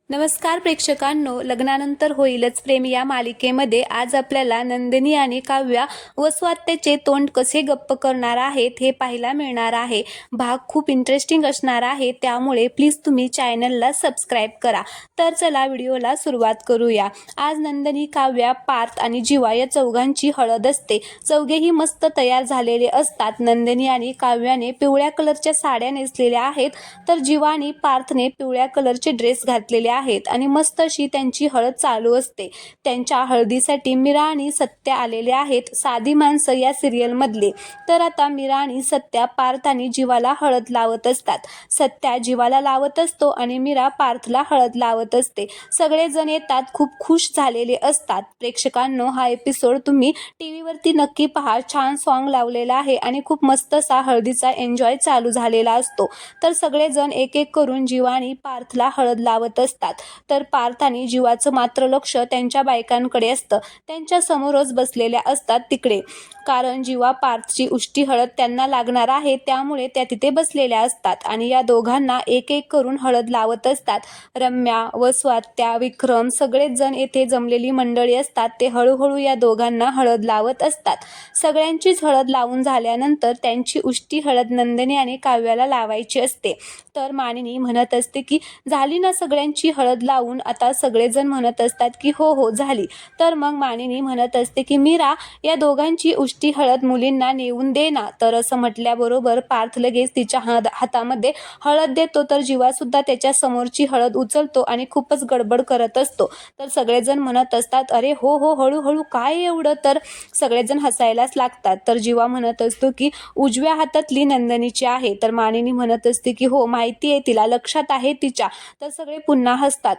नमस्कार प्रेक्षकांनो, लग्नानंतर होईलच प्रेम या मालिकेमध्ये आज आपल्याला नंदिनी आणि काव्या वसुआत्याचे तोंड कसे गप्प करणार आहेत हे पाहायला मिळणार आहे. भाग खूप इंटरेस्टिंग असणार आहे, त्यामुळे प्लीज तुम्ही चॅनलला सबस्क्राईब करा. तर चला व्हिडिओला सुरुवात करूया. आज नंदिनी, काव्या, पार्थ आणि जीवा या चौघांची हळद असते. चौघेही मस्त तयार झालेले असतात. नंदिनी आणि काव्याने पिवळ्या कलरच्या साड्या नेसलेल्या आहेत, तर जीवा आणि पार्थने पिवळ्या कलरचे ड्रेस घातलेले आहेत आणि मस्त अशी त्यांची हळद चालू असते. त्यांच्या हळदीसाठी मीरा आणि सत्या आलेले आहेत, साधी माणसं या सिरियल मधले. तर आता मीरा आणि सत्या पार्थ आणि जीवाला हळद लावत असतात. सत्या जीवाला लावत असतो आणि मीरा पार्थला हळद लावत असते. सगळेजण येतात, खूप खुश झालेले असतात. प्रेक्षकांनो, हा एपिसोड तुम्ही टीव्ही वरती नक्की पहा. छान सॉन्ग लावलेला आहे आणि खूप मस्त असा हळदीचा एन्जॉय चालू झालेला असतो. तर सगळेजण एक एक करून जीवा आणि पार्थला हळद लावत असतात. तर पार्थ आणि जीवाचं मात्र लक्ष त्यांच्या बायकांकडे असतं. त्यांच्या समोरच बसलेल्या असतात तिकडे, कारण जीवा पार्थची उष्टी हळद त्यांना लागणार आहे, त्यामुळे त्या तिथे बसलेल्या असतात आणि या दोघांना एक एक करून हळद लावत असतात. रम्या, वसुआत्या, विक्रम सगळेच जण येथे जमलेली मंडळी असतात. ते हळूहळू या दोघांना हळद लावत असतात. सगळ्यांचीच हळद लावून झाल्यानंतर त्यांची उष्टी हळद नंदिनी आणि काव्याला लावायची असते. तर मानिनी म्हणत असते की झाली ना सगळ्यांची हळद लावून. आता सगळेजण म्हणत असतात की हो हो झाली. तर मग मानिनी म्हणत असते की मीरा, या दोघांची उष्टी हळद मुलींना नेऊन दे ना. तर असं म्हटल्याबरोबर पार्थ लगेच तिच्या हातामध्ये हळद देतो. तर जीवा सुद्धा त्याच्या समोरची हळद उचलतो आणि खूपच गडबड करत असतो. तर सगळेजण म्हणत असतात अरे हो हो, हळूहळू काय एवढं. तर सगळेजण हसायलाच लागतात. तर जीवा म्हणत असतो की उजव्या हातातली नंदिनीची आहे. तर मानिनी म्हणत असते की हो माहिती आहे तिला, लक्षात आहे तिच्या. तर सगळे पुन्हा हसतात.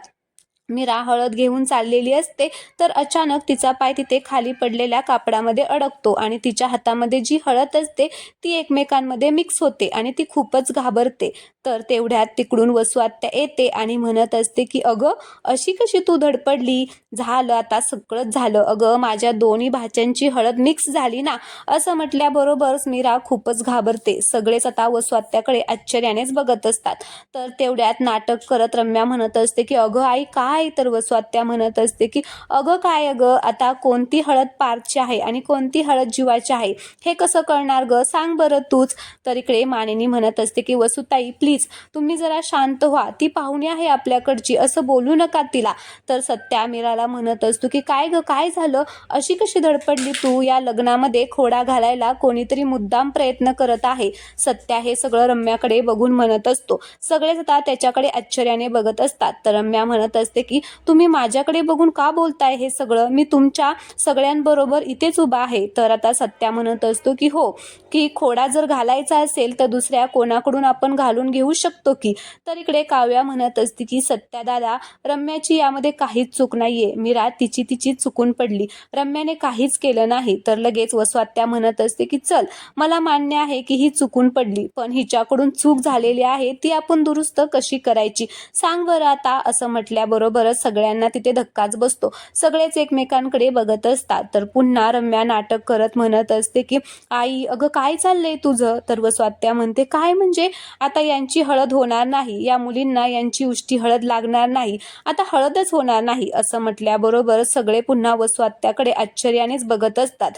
मीरा हळद घेऊन चाललेली असते, तर अचानक तिचा पाय तिथे खाली पडलेल्या कापडामध्ये अडकतो आणि तिच्या हातामध्ये जी हळद असते ती एकमेकांमध्ये मिक्स होते आणि ती खूपच घाबरते. तर तेवढ्यात तिकडून वसुआत्या येते आणि म्हणत असते की अगं, अशी कशी तू धडपडली. झालं आता, सगळंच झालं. अगं, माझ्या दोन्ही भाच्यांची हळद मिक्स झाली ना. असं म्हटल्याबरोबरच मीरा खूपच घाबरते. सगळेच आता वसुआत्याकडे आश्चर्यानेच बघत असतात. तर तेवढ्यात नाटक करत रम्या म्हणत असते की अगं आई काय. तर वसुआत्या म्हणत असते की अगं काय अगं, आता कोणती हळद पार्थची आहे आणि कोणती हळद जीवाची आहे हे कसं कळणार ग, सांग बरं तूच. तर इकडे मानिनी म्हणत असते की वसुताई प्लीज तुम्ही जरा शांत व्हा, ती पाहुणी आहे आपल्याकडची, असं बोलू नका तिला. तर सत्या मीराला म्हणत असतो की काय ग, काय झालं, अशी कशी धडपडली तू. या लग्नामध्ये खोडा घालायला कोणीतरी मुद्दाम प्रयत्न करत आहे. सत्या हे सगळं रम्याकडे बघून म्हणत असतो. सगळेच आता त्याच्याकडे आश्चर्याने बघत असतात. तर रम्या म्हणत असते की तुम्ही माझ्याकडे बघून का बोलताय हे सगळं, मी तुमच्या सगळ्यांबरोबर इथेच उभा आहे. तर आता सत्या म्हणत असतो की हो, की खोडा जर घालायचा असेल तर दुसऱ्या कोणाकडून आपण घालून घेऊ शकतो की. तर इकडे काव्या म्हणत असते की सत्या दादा, रम्याची यामध्ये काहीच चूक नाहीये. मीरा तिची चुकून पडली, रम्याने काहीच केलं नाही. तर लगेच वसुआत्या म्हणत असते की चल, मला मान्य आहे की ही चुकून पडली, पण हिच्याकडून चूक झालेली आहे, ती आपण दुरुस्त कशी करायची सांग बरं आता. असं म्हटल्याबरोबरच सगळ्यांना तिथे धक्काच बसतो. सगळेच एकमेकांकडे बघत असतात. तर पुन्हा रम्या नाटक करत म्हणत असते की आई अगं काय चाललंय तुझं. तर वसुआत्या म्हणते काय म्हणजे, आता यांची हळद होणार नाही, या मुलींना यांची उष्टी हळद लागणार नाही, आता हळदच होणार नाही. असं म्हटल्याबरोबर सगळे पुन्हा वसुआत्याकडे आश्चर्यानेच बघत असतात.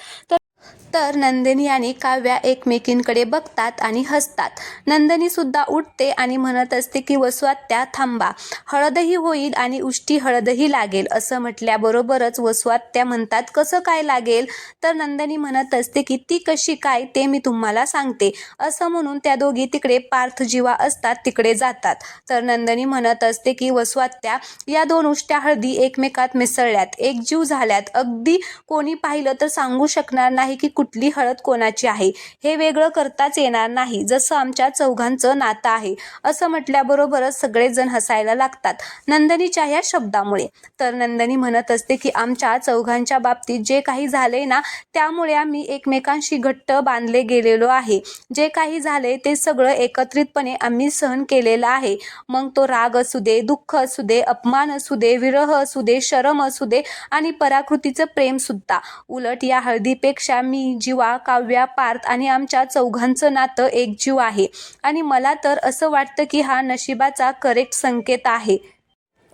तर नंदिनी आणि काव्या एकमेकींकडे बघतात आणि हसतात. नंदिनी सुद्धा उठते आणि म्हणत असते की वसुआत्या थांबा, हळदही होईल आणि उष्टी हळदही लागेल. असं म्हटल्याबरोबरच वसुआत्या म्हणतात कसं काय लागेल. तर नंदिनी म्हणत असते की ती कशी काय ते मी तुम्हाला सांगते. असं म्हणून त्या दोघी तिकडे पार्थ जीवा असतात तिकडे जातात. तर नंदिनी म्हणत असते की वसुआत्या, या दोन उष्ट्या हळदी एकमेकात मिसळल्यात, एकजीव झाल्यात. अगदी कोणी पाहिलं तर सांगू शकणार नाही की कुठली हळद कोणाची आहे. हे वेगळं करताच येणार नाही, जसं आमच्या चौघांचं नातं आहे. असं म्हटल्याबरोबरच सगळेजण हसायला लागतात नंदिनीच्या या शब्दामुळे. तर नंदिनी म्हणत असते की आमच्या चौघांच्या बाबतीत जे काही झाले ना, त्यामुळे आम्ही एकमेकांशी घट्ट बांधले गेलेलो आहे. जे काही झाले ते सगळं एकत्रितपणे आम्ही सहन केलेलं आहे. मग तो राग असू दे, दुःख असू दे, अपमान असू दे, विरह असू दे, शरम असू दे आणि पराकृतीचं प्रेम सुद्धा. उलट या हळदीपेक्षा मी, जीवा, काव्या, पार्थ आणि आमच्या चौघांचं नातं एकजीव आहे आणि मला तर असं वाटतं की हा नशिबाचा करेक्ट संकेत आहे.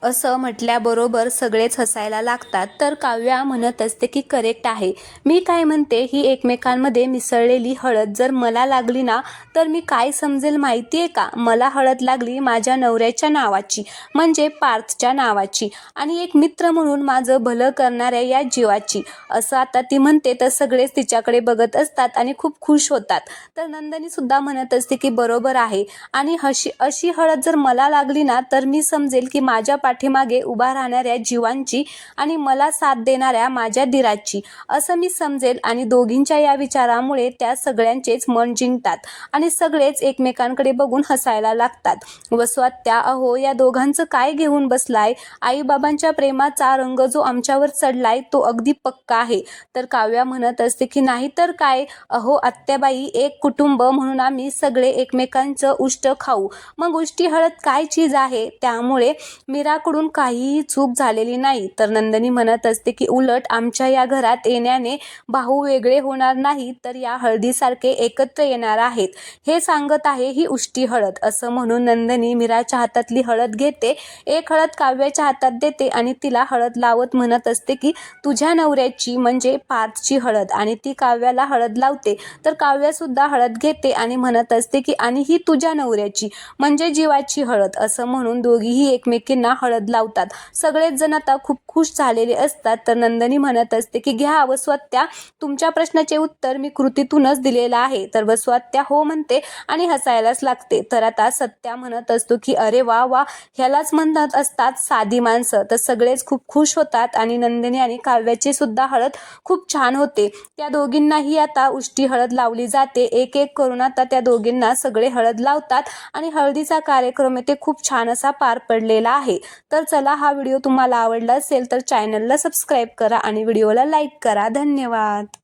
असं म्हटल्याबरोबर सगळेच हसायला लागतात. तर काव्या म्हणत असते की करेक्ट आहे. मी काय म्हणते, ही एकमेकांमध्ये मिसळलेली हळद जर मला लागली ना, तर मी काय समजेल माहिती आहे का? मला हळद लागली माझ्या नवऱ्याच्या नावाची, म्हणजे पार्थच्या नावाची, आणि एक मित्र म्हणून माझं भलं करणाऱ्या या जीवाची. असं आता ती म्हणते तर सगळेच तिच्याकडे बघत असतात आणि खूप खुश होतात. तर नंदिनी सुद्धा म्हणत असते की बरोबर आहे, आणि अशी हळद जर मला लागली ना, तर मी समजेल की माझ्या पाठीमागे उभा राहणाऱ्या जीवांची आणि मला साथ देणाऱ्या माझ्या दिराची, असं मी समजेल. आणि दोघींच्या या विचारामुळे त्या सगळ्यांचेच मन जिंकतात आणि सगळेच एकमेकांकडे बघून हसायला लागतात. वसवात्या, अहो या दोघांचं काय घेऊन बसलाय? आईबाबांच्या प्रेमाचा रंग जो आमच्यावर चढलाय तो अगदी पक्का आहे. तर काव्या म्हणत असते की नाही तर काय, अहो आत्याबाई, एक कुटुंब म्हणून आम्ही सगळे एकमेकांचं उष्ट खाऊ. मग उष्टी हळद काय चीज आहे? त्यामुळे मीराकडून काहीही चूक झालेली नाही. तर नंदिनी म्हणत असते की उलट आमच्या या घरात येण्याने भाऊ वेगळे होणार नाही, तर या हळदीसारखे एकत्र येणार आहेत, हे सांगत आहे ही उष्टी हळद. असं म्हणून नंदिनी मीराच्या हातातली हळद घेते, एक हळद काव्याच्या हातात देते आणि तिला हळद लावत म्हणत असते की तुझ्या नवऱ्याची म्हणजे पार्थची हळद, आणि ती काव्याला हळद लावते. तर काव्या सुद्धा हळद घेते आणि म्हणत असते की आणि ही तुझ्या नवऱ्याची म्हणजे जीवाची हळद. असं म्हणून दोघीही एकमेकींना हळद लावतात. सगळेच जण आता खूप खुश झालेले असतात. तर नंदिनी म्हणत असते की घ्या वसवात्या, तुमच्या प्रश्नाचे उत्तर मी कृतीतूनच दिलेलं आहे. तर वसवात्या हो म्हणते आणि हसायलाच लागते. तर आता सत्या म्हणत असतो की अरे वा वा, ह्यालाच म्हणत असतात साधी माणसं. तर सगळेच खूप खुश होतात आणि नंदिनी आणि काव्याची सुद्धा हळद खूप छान होते. त्या दोघींनाही आता उष्टी हळद लावली जाते. एक एक करून आता त्या दोघींना सगळे हळद लावतात आणि हळदीचा कार्यक्रम ते खूप छान असा पार पडलेला आहे. तर चला, हा व्हिडिओ तुम्हाला आवडला असेल तर चॅनलला सबस्क्राईब करा आणि व्हिडिओला लाईक करा. धन्यवाद.